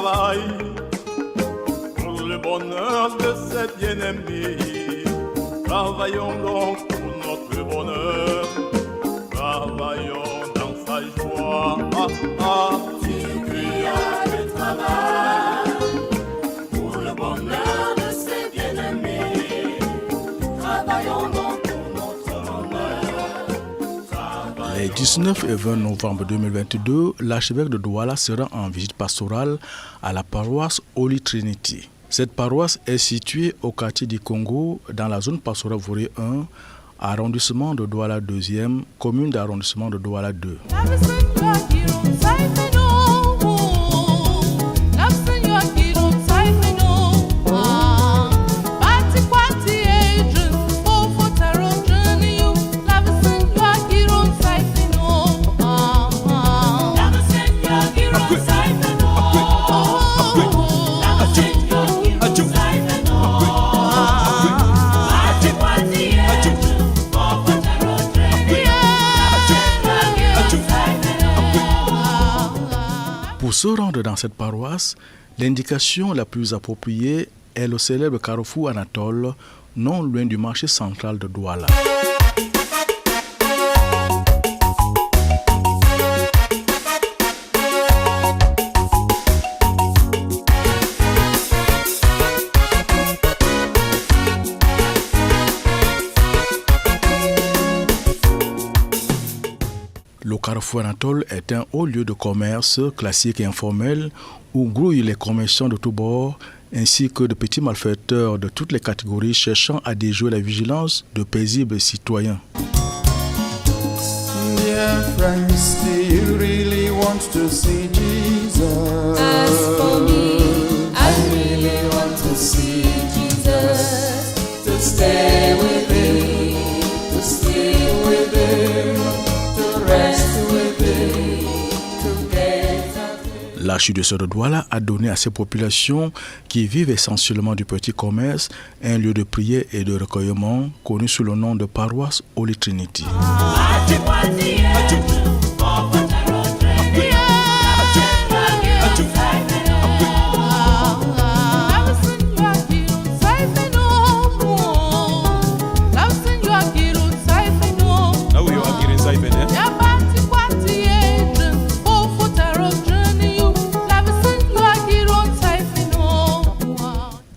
travail pour le bonheur de ses bien-aimés. Travaillons donc pour notre bonheur, travaillons dans sa joie. Tu cries le travail pour le bonheur de ses bien-aimés. Travaillons donc pour notre bonheur. Les 19 et 20 novembre 2022, l'archevêque de Douala se rend en visite pastorale à la paroisse Holy Trinity. Cette paroisse est située au quartier du Congo, dans la zone pastorale Voré 1, arrondissement de Douala 2e, commune d'arrondissement de Douala 2. Pour se rendre dans cette paroisse, l'indication la plus appropriée est le célèbre carrefour Anatole, non loin du marché central de Douala. Le carrefour Anatole est un haut lieu de commerce classique et informel où grouillent les commerçants de tous bords ainsi que de petits malfaiteurs de toutes les catégories cherchant à déjouer la vigilance de paisibles citoyens. Dear friends, do you really want to see Jesus? As for me, I really want to see Jesus. To stay with Him, to sleep with Him, to rest with Him, to gaze at Him. L'archidiocèse de Douala a donné à ces populations qui vivent essentiellement du petit commerce un lieu de prière et de recueillement connu sous le nom de paroisse Holy Trinity.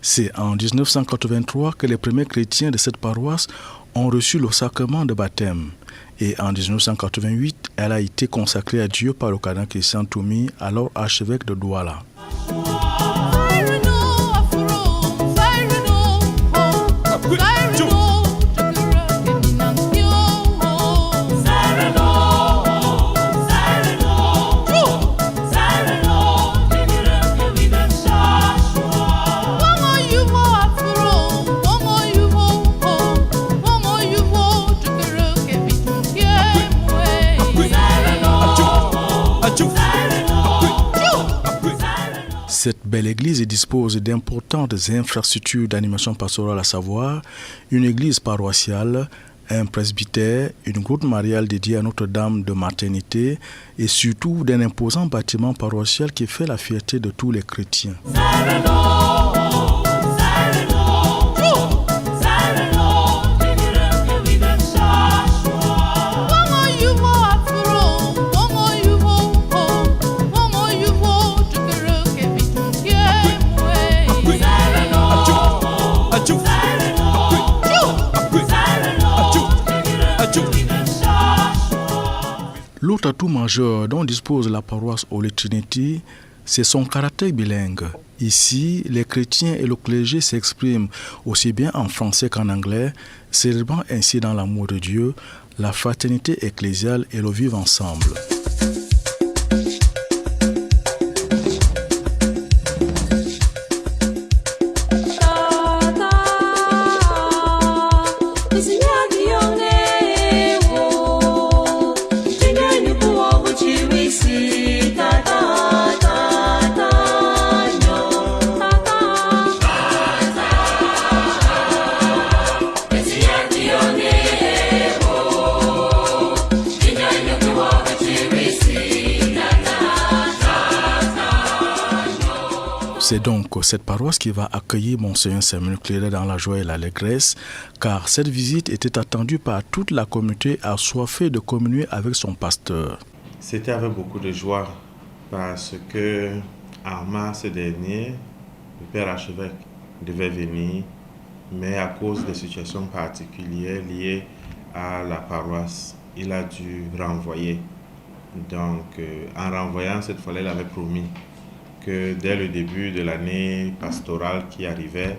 C'est en 1983 que les premiers chrétiens de cette paroisse ont reçu le sacrement de baptême. Et en 1988, elle a été consacrée à Dieu par le cardinal Christian Toumi, alors archevêque de Douala. Cette belle église dispose d'importantes infrastructures d'animation pastorale, à savoir une église paroissiale, un presbytère, une grotte mariale dédiée à Notre-Dame de Maternité et surtout d'un imposant bâtiment paroissial qui fait la fierté de tous les chrétiens. L'autre atout majeur dont dispose la paroisse Holy Trinity, c'est son caractère bilingue. Ici, les chrétiens et le clergé s'expriment aussi bien en français qu'en anglais, célébrant ainsi dans l'amour de Dieu, la fraternité ecclésiale et le vivre ensemble. C'est donc cette paroisse qui va accueillir Monseigneur Samuel Clairet dans la joie et l'allégresse, car cette visite était attendue par toute la communauté assoiffée de communier avec son pasteur. C'était avec beaucoup de joie parce que en mars dernier, le père archevêque devait venir, mais à cause des situations particulières liées à la paroisse, il a dû renvoyer. Donc, en renvoyant, cette fois-là, il avait promis que dès le début de l'année pastorale qui arrivait,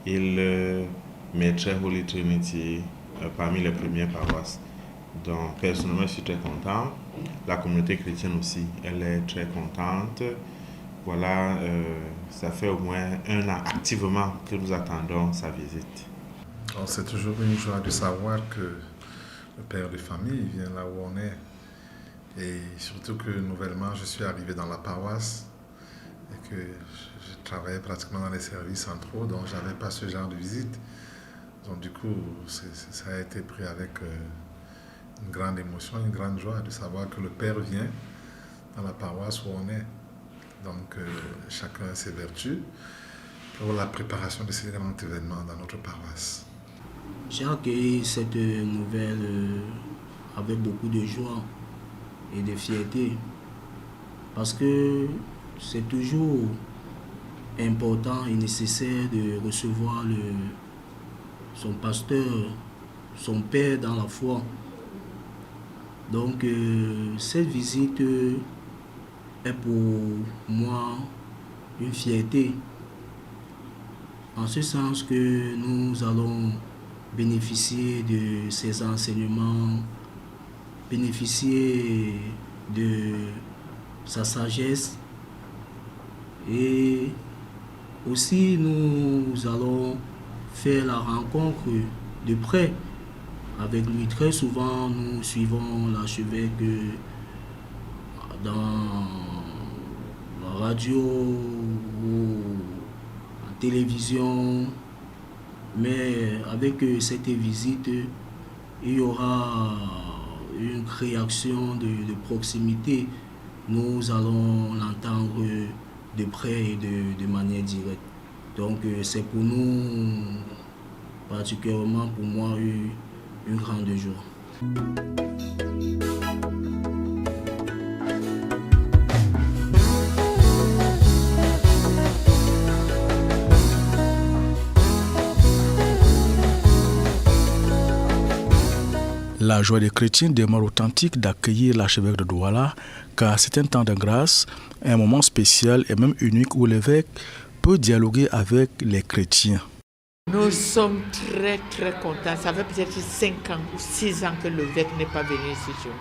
il mettrait Holy Trinity parmi les premières paroisses. Donc, personnellement, je suis très content. La communauté chrétienne aussi, elle est très contente. Voilà, ça fait au moins 1 an activement que nous attendons sa visite. C'est toujours une joie de savoir que le père de famille vient là où on est. Et surtout que nouvellement, je suis arrivé dans la paroisse et que je travaillais pratiquement dans les services centraux, donc je n'avais pas ce genre de visite. Donc du coup, ça a été pris avec une grande émotion, une grande joie de savoir que le Père vient dans la paroisse où on est. Donc chacun a ses vertus pour la préparation de ces grands événements dans notre paroisse. J'ai accueilli cette nouvelle avec beaucoup de joie et de fierté parce que c'est toujours important et nécessaire de recevoir son pasteur, son père dans la foi. Donc cette visite est pour moi une fierté en ce sens que nous allons bénéficier de ses enseignements, bénéficier de sa sagesse et aussi nous allons faire la rencontre de près avec lui. Très souvent nous suivons l'archevêque dans la radio ou la télévision, mais avec cette visite il y aura une réaction de proximité. Nous allons l'entendre de près et de manière directe. Donc c'est pour nous, particulièrement pour moi, une grande joie. La joie des chrétiens demeure authentique d'accueillir l'archevêque de Douala, car c'est un temps de grâce, un moment spécial et même unique où l'évêque peut dialoguer avec les chrétiens. Nous sommes très très contents. Ça fait peut-être 5 ans ou 6 ans que l'évêque n'est pas venu ce jour.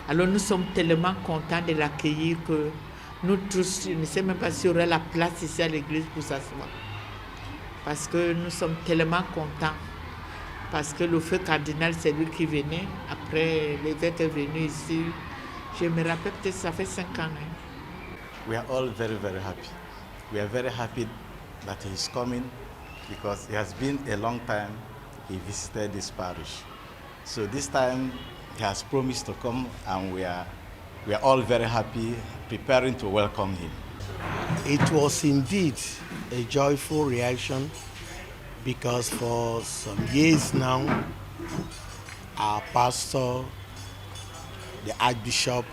Alors nous sommes tellement contents de l'accueillir que nous tous, je ne sais même pas s'il y aurait la place ici à l'église pour s'asseoir. Parce que nous sommes tellement contents. Parce que le feu cardinal, c'est lui qui venait. Après, l'évêque est venu ici. Je me rappelle, peut-être ça fait 5 ans. We are all very, very happy. We are very happy that he's coming because it has been a long time he visited this parish. So this time he has promised to come and we are all very happy, preparing to welcome him. It was indeed a joyful reaction because for some years now, our pastor, the Archbishop,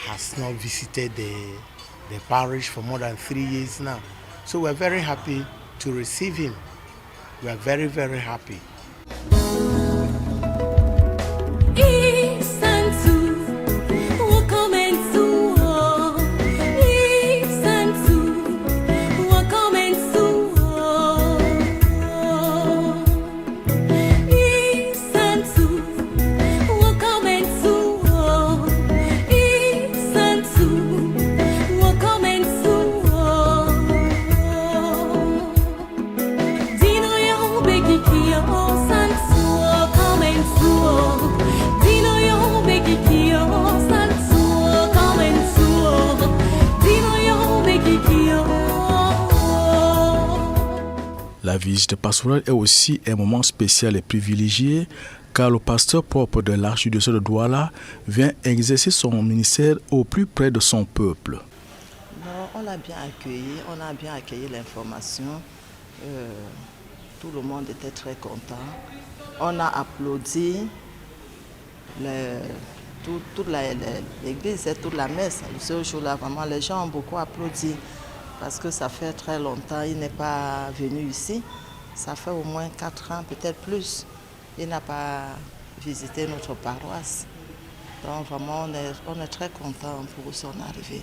has not visited the parish for more than 3 years now. So we're very happy to receive him. We are very, very happy. La visite pastorale est aussi un moment spécial et privilégié car le pasteur propre de l'archidiocèse de Douala vient exercer son ministère au plus près de son peuple. Non, on l'a bien accueilli, on a bien accueilli l'information. Tout le monde était très content. On a applaudi toute l'église et toute la messe. Ce jour-là, vraiment, les gens ont beaucoup applaudi parce que ça fait très longtemps. Il n'est pas venu ici. Ça fait au moins 4 ans, peut-être plus. Il n'a pas visité notre paroisse. Donc vraiment, on est très content pour son arrivée.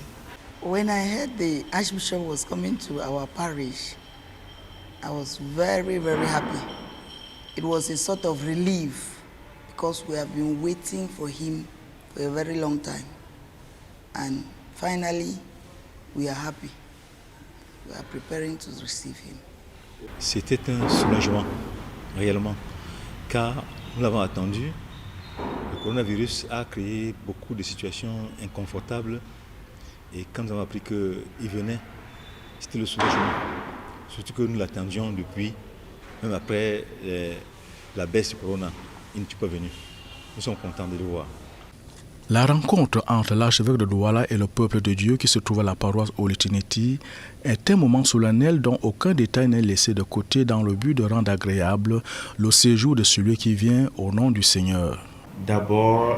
When I heard the Archbishop was coming to our parish, I was very, very happy. It was a sort of relief because we have been waiting for him for a very long time. And finally, we are happy. We are preparing to receive him. C'était un soulagement, réellement, car nous l'avons attendu. Le coronavirus a créé beaucoup de situations inconfortables et quand nous avons appris qu'il venait, c'était le soulagement. Surtout que nous l'attendions depuis, même après la baisse du corona, il n'était pas venu. Nous sommes contents de le voir. La rencontre entre l'archevêque de Douala et le peuple de Dieu qui se trouve à la paroisse Holy Trinity est un moment solennel dont aucun détail n'est laissé de côté dans le but de rendre agréable le séjour de celui qui vient au nom du Seigneur. D'abord,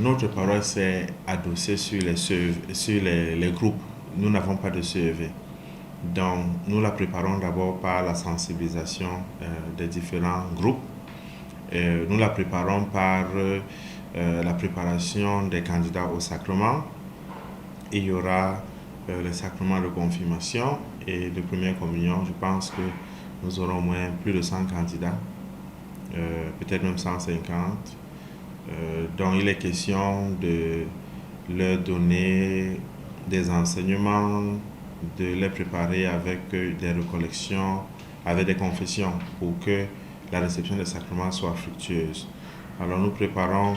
notre paroisse est adossée sur les groupes. Nous n'avons pas de CEV. Donc, nous la préparons d'abord par la sensibilisation des différents groupes. Nous la préparons par la préparation des candidats au sacrement. Il y aura le sacrement de confirmation et de première communion. Je pense que nous aurons au moins plus de 100 candidats, peut-être même 150. Donc il est question de leur donner des enseignements, de les préparer avec des recollections, avec des confessions pour que la réception des sacrements soit fructueuse. Alors nous préparons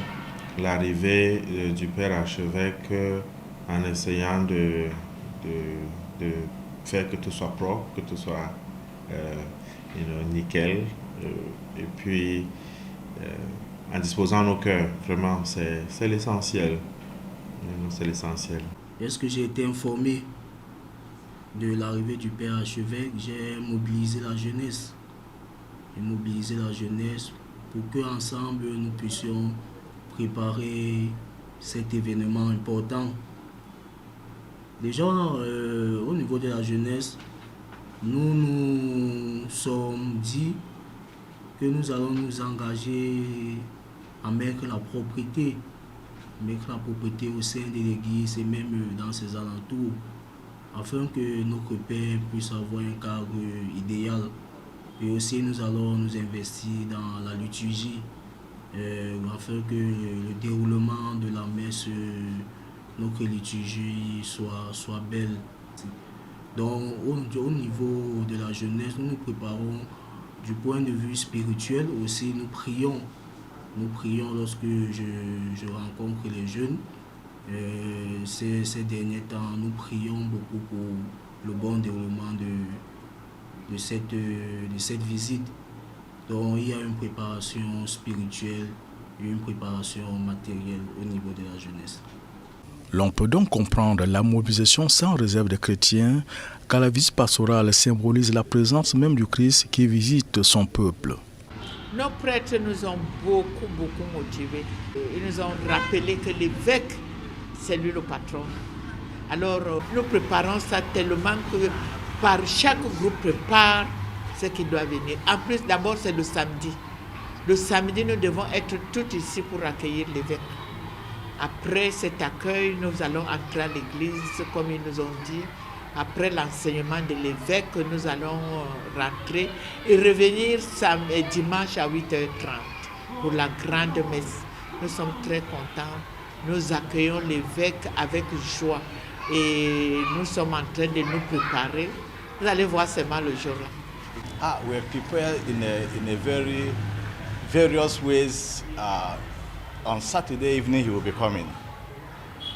l'arrivée du Père archevêque en essayant de faire que tout soit propre, que tout soit nickel, et puis en disposant nos cœurs. Vraiment, c'est l'essentiel. C'est l'essentiel. Lorsque j'ai été informé de l'arrivée du Père archevêque, j'ai mobilisé la jeunesse. J'ai mobilisé la jeunesse pour qu'ensemble nous puissions préparer cet événement important. Déjà, au niveau de la jeunesse, nous nous sommes dit que nous allons nous engager à mettre la propriété au sein de l'église et même dans ses alentours, afin que notre Père puisse avoir un cadre idéal. Et aussi nous allons nous investir dans la liturgie, afin que le déroulement de la messe, notre liturgie soit belle. Donc au niveau de la jeunesse, nous nous préparons du point de vue spirituel aussi, nous prions. Nous prions lorsque je rencontre les jeunes. Ces derniers temps, nous prions beaucoup pour le bon déroulement de cette visite. Donc il y a une préparation spirituelle et une préparation matérielle au niveau de la jeunesse. L'on peut donc comprendre la mobilisation sans réserve des chrétiens, car la visite pastorale symbolise la présence même du Christ qui visite son peuple. Nos prêtres nous ont beaucoup motivés. Ils nous ont rappelé que l'évêque, c'est lui le patron. Alors, nous préparons ça tellement que par chaque groupe prépare ce qui doit venir. En plus, d'abord, c'est le samedi. Le samedi, nous devons être tous ici pour accueillir l'évêque. Après cet accueil, nous allons entrer à l'église, comme ils nous ont dit. Après l'enseignement de l'évêque, nous allons rentrer et revenir dimanche à 8h30 pour la grande messe. Nous sommes très contents. Nous accueillons l'évêque avec joie et nous sommes en train de nous préparer. Vous allez voir seulement le jour-là. We are prepared in a very various ways. On Saturday evening he will be coming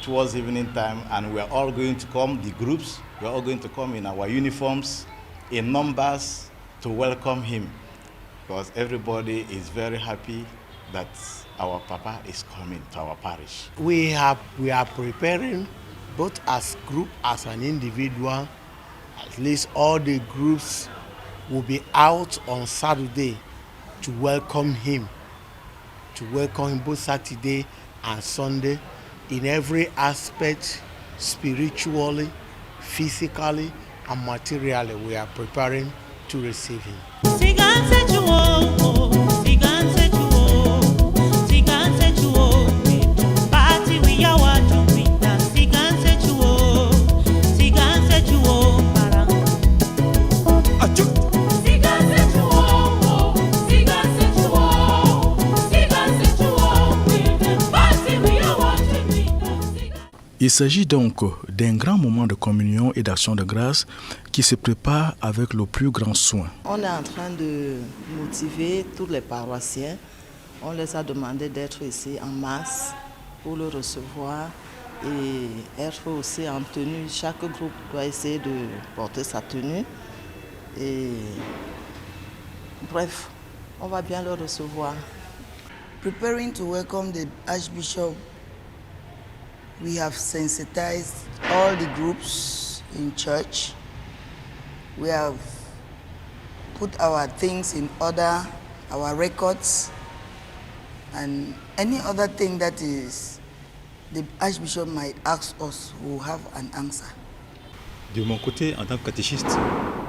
towards evening time, and we are all going to come, the groups, we are all going to come in our uniforms, in numbers, to welcome him, because everybody is very happy that our Papa is coming to our parish. We are preparing both as group, as an individual. At least all the groups will be out on Saturday to welcome him both Saturday and Sunday in every aspect, spiritually, physically, and materially. We are preparing to receive him. Il s'agit donc d'un grand moment de communion et d'action de grâce qui se prépare avec le plus grand soin. On est en train de motiver tous les paroissiens. On les a demandé d'être ici en masse pour le recevoir et être aussi en tenue. Chaque groupe doit essayer de porter sa tenue. Et bref, on va bien le recevoir. Preparing to welcome the Archbishop, we have sensitized all the groups in church. We have put our things in order, our records, and any other thing that is the Archbishop might ask us, we'll have an answer. De mon côté, en tant que catéchiste,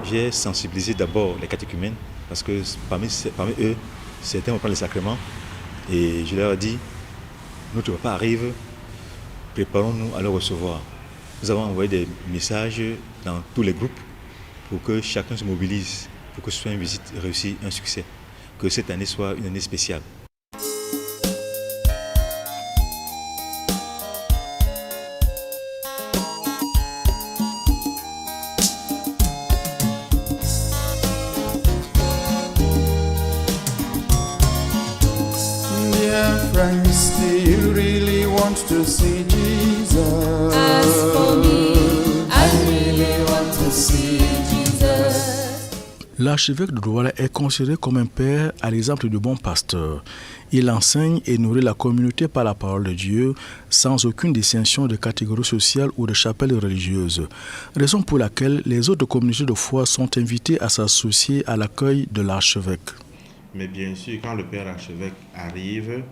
j'ai sensibilisé d'abord les catéchumènes parce que parmi eux, certains vont prendre les sacrements et je leur ai dit, notre papa arrive, préparons-nous à le recevoir. Nous avons envoyé des messages dans tous les groupes pour que chacun se mobilise, pour que ce soit une visite réussie, un succès, que cette année soit une année spéciale. Dear friends, do you really want to see Jesus? As for me, I really want to see Jesus. L'archevêque de Douala est considéré comme un père à l'exemple du bon pasteur. Il enseigne et nourrit la communauté par la parole de Dieu sans aucune distinction de catégorie sociale ou de chapelle religieuse. Raison pour laquelle les autres communautés de foi sont invitées à s'associer à l'accueil de l'archevêque. Mais bien sûr, quand le père archevêque arrive,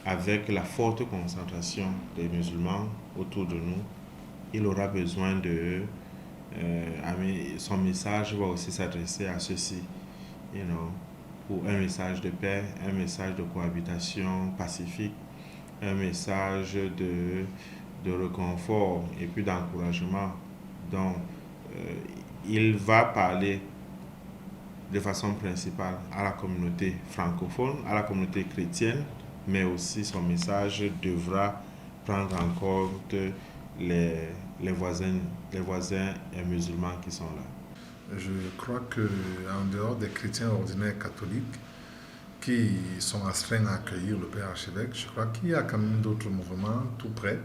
avec la forte concentration des musulmans autour de nous, il aura besoin de... son message va aussi s'adresser à ceux-ci, pour un message de paix, un message de cohabitation pacifique, un message de réconfort et puis d'encouragement. Donc, il va parler de façon principale à la communauté francophone, à la communauté chrétienne, mais aussi son message devra prendre en compte les voisins musulmans qui sont là. Je crois qu'en dehors des chrétiens ordinaires catholiques qui sont astreints à accueillir le Père archevêque, je crois qu'il y a quand même d'autres mouvements tout près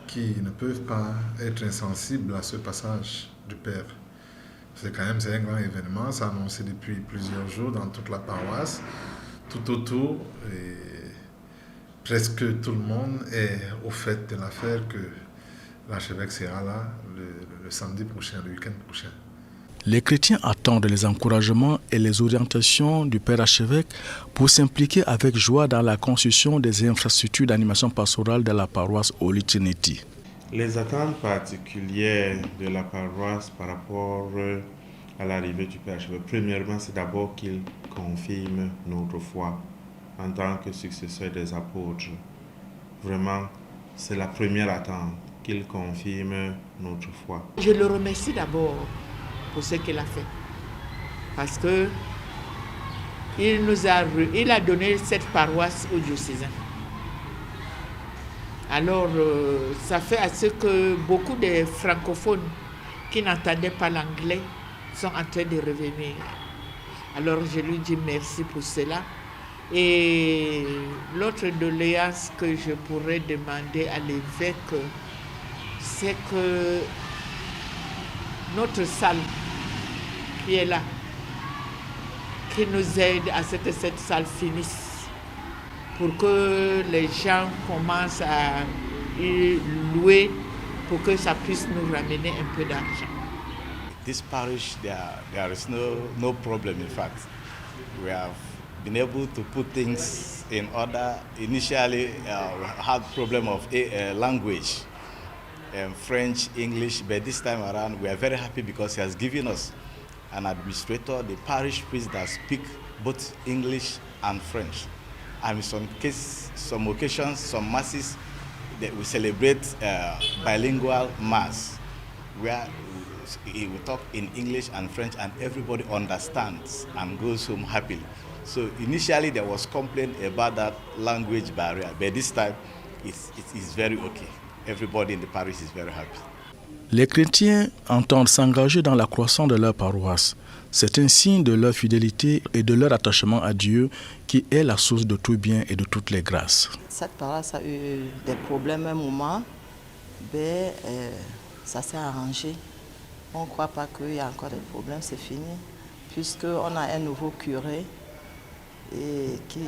qui ne peuvent pas être insensibles à ce passage du Père. C'est un grand événement, c'est annoncé depuis plusieurs jours dans toute la paroisse, tout autour, et presque tout le monde est au fait de l'affaire que l'archevêque sera là le samedi prochain, le week-end prochain. Les chrétiens attendent les encouragements et les orientations du Père archevêque pour s'impliquer avec joie dans la construction des infrastructures d'animation pastorale de la paroisse Holy Trinity. Les attentes particulières de la paroisse par rapport à l'arrivée du Père archevêque, premièrement, c'est d'abord qu'il confirme notre foi en tant que successeur des apôtres. Vraiment, c'est la première attente, qu'il confirme notre foi. Je le remercie d'abord pour ce qu'il a fait. Parce que il a donné cette paroisse aux diocésains. Alors, ça fait à ce que beaucoup de francophones qui n'entendaient pas l'anglais sont en train de revenir. Alors, je lui dis merci pour cela. Et l'autre doléance que je pourrais demander à l'évêque, c'est que notre salle qui est là, qui nous aide à ce que cette salle finisse, pour que les gens commencent à y louer pour que ça puisse nous ramener un peu d'argent. This parish, there is no problem. In fact, we have been able to put things in order. Initially, we had problem of language, French, English, but this time around, we are very happy because he has given us an administrator, the parish priest that speak both English and French. And in some occasions, some masses, that we celebrate bilingual mass, where we talk in English and French, and everybody understands and goes home happily. So initially there was complaint about that language barrier, but this time it is very okay. Everybody in the parish is very happy. Les chrétiens entendent s'engager dans la croissance de leur paroisse. C'est un signe de leur fidélité et de leur attachement à Dieu qui est la source de tout bien et de toutes les grâces. Cette paroisse a eu des problèmes un moment, mais ça s'est arrangé. On ne croit pas qu'il y a encore des problèmes, c'est fini, puisqu'on a un nouveau curé et qui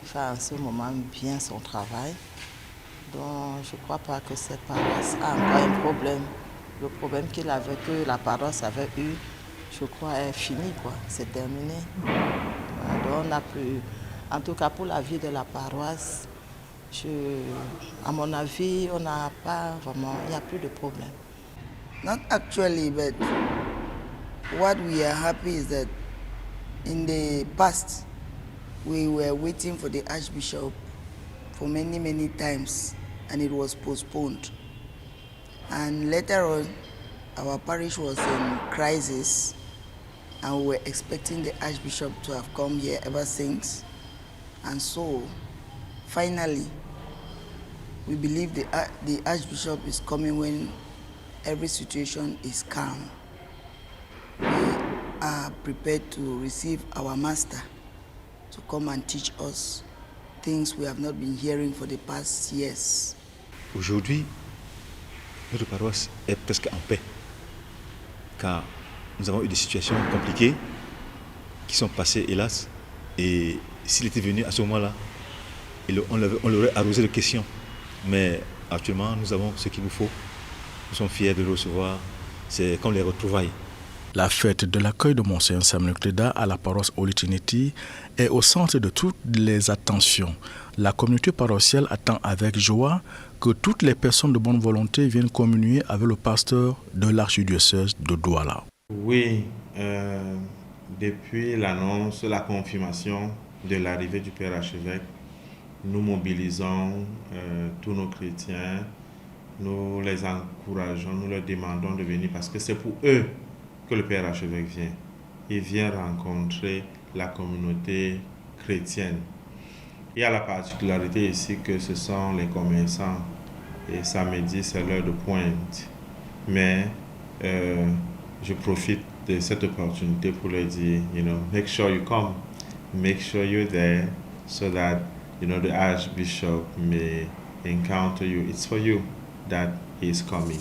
fait en ce moment bien son travail. Donc je ne crois pas que cette paroisse a encore un problème. Le problème qu'il avait, que la paroisse avait eu, je crois, est fini, quoi. C'est terminé. Donc on n'a plus, en tout cas pour la vie de la paroisse, à mon avis, on n'a pas vraiment, il n'y a plus de problème. Not actually, but what we are happy is that in the past, we were waiting for the Archbishop for many, many times, and it was postponed. And later on, our parish was in crisis, and we were expecting the Archbishop to have come here ever since. And so, finally, we believe the Archbishop is coming when every situation is calm. We are prepared to receive our master to come and teach us things we have not been hearing for the past years. Aujourd'hui, notre paroisse est presque en paix, car nous avons eu des situations compliquées qui sont passées, hélas, et s'il était venu à ce moment-là, on l'aurait arrosé de questions. Mais actuellement, nous avons ce qu'il nous faut. Nous sommes fiers de le recevoir. C'est comme les retrouvailles. La fête de l'accueil de Monseigneur Samuel Cléda à la paroisse Holy Trinity est au centre de toutes les attentions. La communauté paroissiale attend avec joie que toutes les personnes de bonne volonté viennent communier avec le pasteur de l'archidiocèse de Douala. Oui, depuis l'annonce, la confirmation de l'arrivée du Père Archevêque, nous mobilisons tous nos chrétiens, nous les encourageons, nous leur demandons de venir parce que c'est pour eux que le Père Archevêque vient. Il vient rencontrer la communauté chrétienne. Il y a la particularité ici que ce sont les commerçants et samedi c'est l'heure de pointe. Mais je profite de cette opportunité pour leur dire, make sure you come, make sure you're there so that the Archbishop may encounter you. It's for you that he is coming.